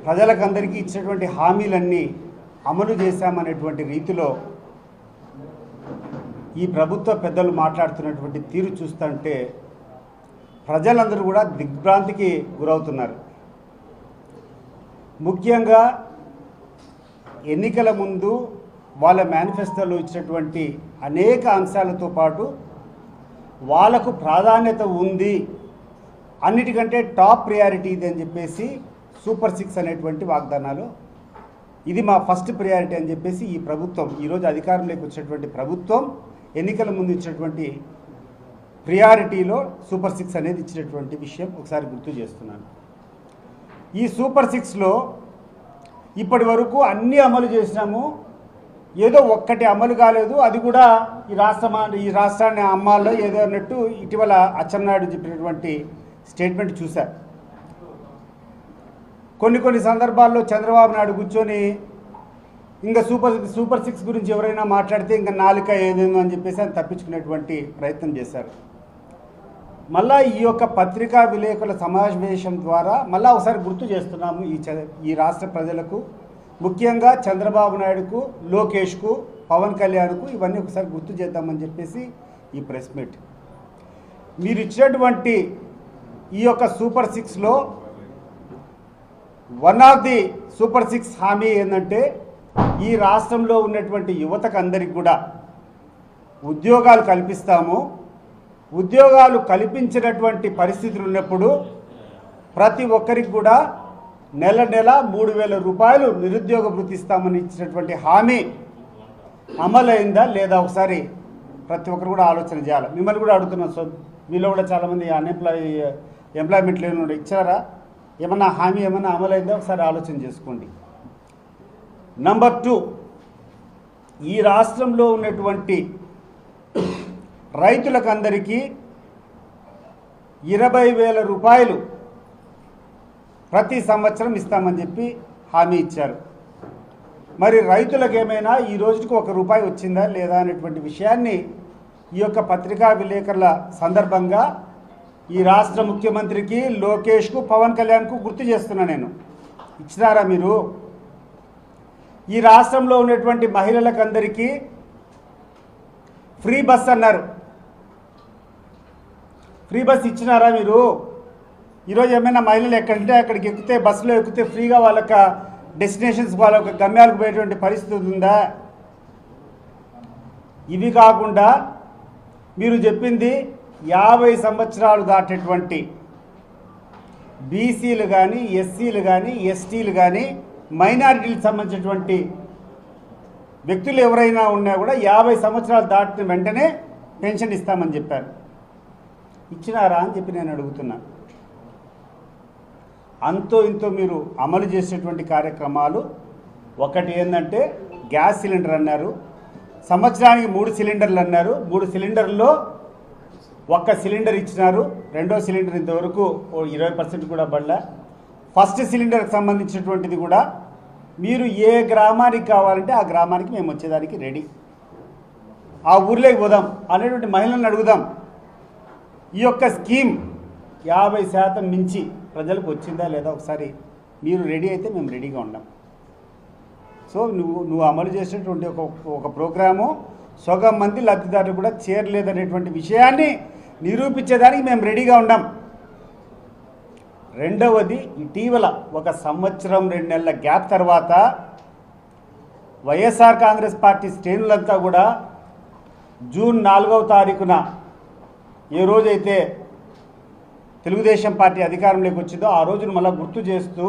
ప్రజలకందరికీ ఇచ్చినటువంటి హామీలన్నీ అమలు చేశామనేటువంటి రీతిలో ఈ ప్రభుత్వ పెద్దలు మాట్లాడుతున్నటువంటి తీరు చూస్తుంటే ప్రజలందరూ కూడా దిగ్భ్రాంతికి గురవుతున్నారు. ముఖ్యంగా ఎన్నికల ముందు వాళ్ళ మేనిఫెస్టోలో ఇచ్చినటువంటి అనేక అంశాలతో పాటు వాళ్ళకు ప్రాధాన్యత ఉంది, అన్నిటికంటే టాప్ ప్రయారిటీ ఇది అని చెప్పేసి సూపర్ 6 అనేటువంటి వాగ్దానాలు, ఇది మా ఫస్ట్ ప్రయారిటీ అని చెప్పేసి ఈ ప్రభుత్వం ఈరోజు అధికారంలోకి వచ్చినటువంటి ప్రభుత్వం ఎన్నికల ముందు ఇచ్చినటువంటి ప్రియారిటీలో సూపర్ 6 అనేది ఇచ్చినటువంటి విషయం ఒకసారి గుర్తు చేస్తున్నాను. ఈ సూపర్ 6లో ఇప్పటి వరకు అన్నీ అమలు చేసినాము, ఏదో ఒక్కటి అమలు కాలేదు, అది కూడా ఈ రాష్ట్రాన్ని అమ్మాల్లో ఏదో అన్నట్టు ఇటీవల అచ్చెన్నాయుడు చెప్పినటువంటి స్టేట్మెంట్ చూశారు. కొన్ని సందర్భాల్లో చంద్రబాబు నాయుడు కూర్చొని ఇంకా సూపర్ 6 గురించి ఎవరైనా మాట్లాడితే ఇంకా నాలుక ఏదేందో అని చెప్పేసి ఆయన తప్పించుకునేటువంటి ప్రయత్నం చేశారు. మళ్ళా ఈ యొక్క పత్రికా విలేకరుల సమావేశం ద్వారా మళ్ళీ ఒకసారి గుర్తు చేస్తున్నాము ఈ రాష్ట్ర ప్రజలకు, ముఖ్యంగా చంద్రబాబు నాయుడుకు, లోకేష్కు, పవన్ కళ్యాణ్కు ఇవన్నీ ఒకసారి గుర్తు చేద్దామని చెప్పేసి ఈ ప్రెస్ మీట్. మీరు ఇచ్చినటువంటి ఈ యొక్క సూపర్ 6లో వన్ ఆఫ్ ది సూపర్ 6 హామీ ఏంటంటే ఈ రాష్ట్రంలో ఉన్నటువంటి యువతకు అందరికి కూడా ఉద్యోగాలు కల్పిస్తాము. ఉద్యోగాలు కల్పించినటువంటి పరిస్థితులు ఉన్నప్పుడు ప్రతి ఒక్కరికి కూడా నెల 3,000 రూపాయలు నిరుద్యోగ భృతి ఇస్తామని ఇచ్చినటువంటి హామీ అమలైందా లేదా ఒకసారి ప్రతి ఒక్కరు కూడా ఆలోచన చేయాలి. మిమ్మల్ని కూడా అడుగుతున్నాం. సో మీలో కూడా చాలామంది ఎంప్లాయ్మెంట్ లేని ఇచ్చారా, ఏమన్నా హామీ ఏమన్నా అమలైందా ఒకసారి ఆలోచన చేసుకోండి. నంబర్ 2, ఈ రాష్ట్రంలో ఉన్నటువంటి రైతులకందరికీ 20,000 రూపాయలు ప్రతి సంవత్సరం ఇస్తామని చెప్పి హామీ ఇచ్చారు. మరి రైతులకు ఏమైనా ఈ రోజుకి ₹1 వచ్చిందా లేదా అనేటువంటి విషయాన్ని ఈ యొక్క పత్రికా విలేకరుల సందర్భంగా ఈ రాష్ట్ర ముఖ్యమంత్రికి, లోకేష్కు, పవన్ కళ్యాణ్కు గుర్తు చేస్తున్నా నేను. ఇచ్చినారా మీరు? ఈ రాష్ట్రంలో ఉన్నటువంటి మహిళలకందరికీ ఫ్రీ బస్ అన్నారు, ఫ్రీ బస్ ఇచ్చినారా మీరు? ఈరోజు ఏమైనా మహిళలు ఎక్కడంటే అక్కడికి ఎక్కితే బస్సులో ఎక్కితే ఫ్రీగా వాళ్ళకి డెస్టినేషన్స్ వాళ్ళ గమ్యాలకు పోయేటువంటి పరిస్థితి ఉందా? ఇవి కాకుండా మీరు చెప్పింది 50 సంవత్సరాలు దాటేటువంటి బీసీలు కానీ, ఎస్సీలు కానీ, ఎస్టీలు కానీ, మైనారిటీలకు సంబంధించినటువంటి వ్యక్తులు ఎవరైనా ఉన్నా కూడా 50 సంవత్సరాలు దాటిన వెంటనే పెన్షన్ ఇస్తామని చెప్పారు. ఇచ్చినారా అని చెప్పి నేను అడుగుతున్నా. అంతో ఇంతో మీరు అమలు చేసేటువంటి కార్యక్రమాలు ఒకటి ఏంటంటే గ్యాస్ సిలిండర్ అన్నారు, సంవత్సరానికి 3 సిలిండర్లు అన్నారు. 3 సిలిండర్లో 1 సిలిండర్ ఇచ్చినారు, 2వ సిలిండర్ ఇంతవరకు 20% కూడా పడలే. ఫస్ట్ సిలిండర్కి సంబంధించినటువంటిది కూడా మీరు ఏ గ్రామానికి కావాలంటే ఆ గ్రామానికి మేము వచ్చేదానికి రెడీ, ఆ ఊర్లోకి పోదాం అనేటువంటి మహిళలను అడుగుదాం. ఈ యొక్క స్కీమ్ 50% మించి ప్రజలకు వచ్చిందా లేదా ఒకసారి మీరు రెడీ అయితే మేము రెడీగా ఉన్నాం. సో నువ్వు అమలు చేసేటువంటి ఒక ప్రోగ్రాము సగం మంది లబ్ధిదారులు కూడా చేరలేదనేటువంటి విషయాన్ని నిరూపించేదానికి మేము రెడీగా ఉన్నాం. రెండవది, ఇటీవల 1 సంవత్సరం 2 నెలల గ్యాప్ తర్వాత వైఎస్ఆర్ కాంగ్రెస్ పార్టీ శ్రేణులంతా కూడా జూన్ 4వ తారీఖున ఏ రోజైతే తెలుగుదేశం పార్టీ అధికారంలోకి వచ్చిందో ఆ రోజును మళ్ళీ గుర్తు చేస్తూ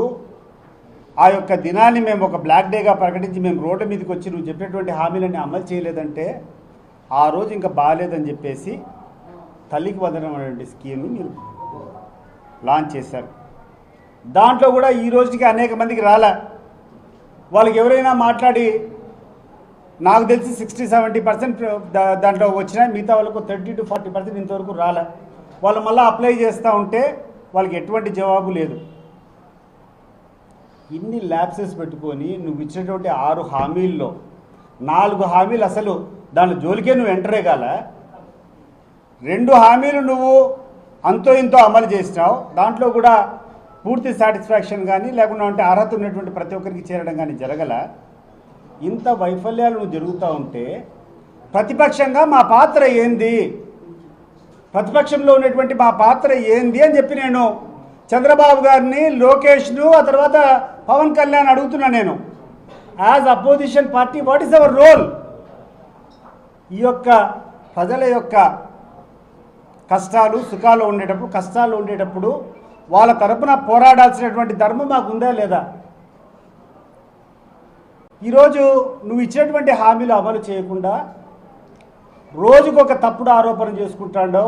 ఆ యొక్క దినాన్ని మేము ఒక బ్లాక్ డేగా ప్రకటించి మేము రోడ్డు మీదకి వచ్చి నువ్వు చెప్పినటువంటి హామీలన్నీ అమలు చేయలేదంటే ఆ రోజు ఇంకా బాగాలేదని చెప్పేసి తల్లికి వందనం అనేటువంటి స్కీమ్ని మీరు లాంచ్ చేశారు. దాంట్లో కూడా ఈ రోజుకి అనేక మందికి రాలే. వాళ్ళకి ఎవరైనా మాట్లాడి నాకు తెలిసి 60-70% దాంట్లో వచ్చినా, మిగతా వాళ్ళకు 30-40% ఇంతవరకు రాలే. వాళ్ళు మళ్ళీ అప్లై చేస్తూ ఉంటే వాళ్ళకి ఎటువంటి జవాబు లేదు. ఇన్ని ల్యాప్సెస్ పెట్టుకొని నువ్వు ఇచ్చినటువంటి 6 హామీల్లో 4 హామీలు అసలు దాని జోలికే నువ్వు ఎంటరే కాల. 2 హామీలు నువ్వు అంతో ఇంతో అమలు చేసినావు. దాంట్లో కూడా పూర్తి సాటిస్ఫాక్షన్ కానీ లేకుండా అంటే అర్హత ఉన్నటువంటి ప్రతి ఒక్కరికి చేరడం కానీ జరగల. ఇంత వైఫల్యాలు జరుగుతూ ఉంటే ప్రతిపక్షంగా మా పాత్ర ఏంది, ప్రతిపక్షంలో ఉన్నటువంటి మా పాత్ర ఏంది అని చెప్పి నేను చంద్రబాబు గారిని, లోకేష్ను, ఆ తర్వాత పవన్ కళ్యాణ్ అడుగుతున్నా. నేను as opposition party what is our role? ఈ యొక్క ప్రజల యొక్క కష్టాలు సుఖాలు ఉండేటప్పుడు వాళ్ళ తరపున పోరాడాల్సినటువంటి ధర్మం మాకు ఉందా లేదా? ఈరోజు నువ్వు ఇచ్చినటువంటి హామీలు అమలు చేయకుండా రోజుకొక తప్పుడు ఆరోపణ చేసుకుంటాడో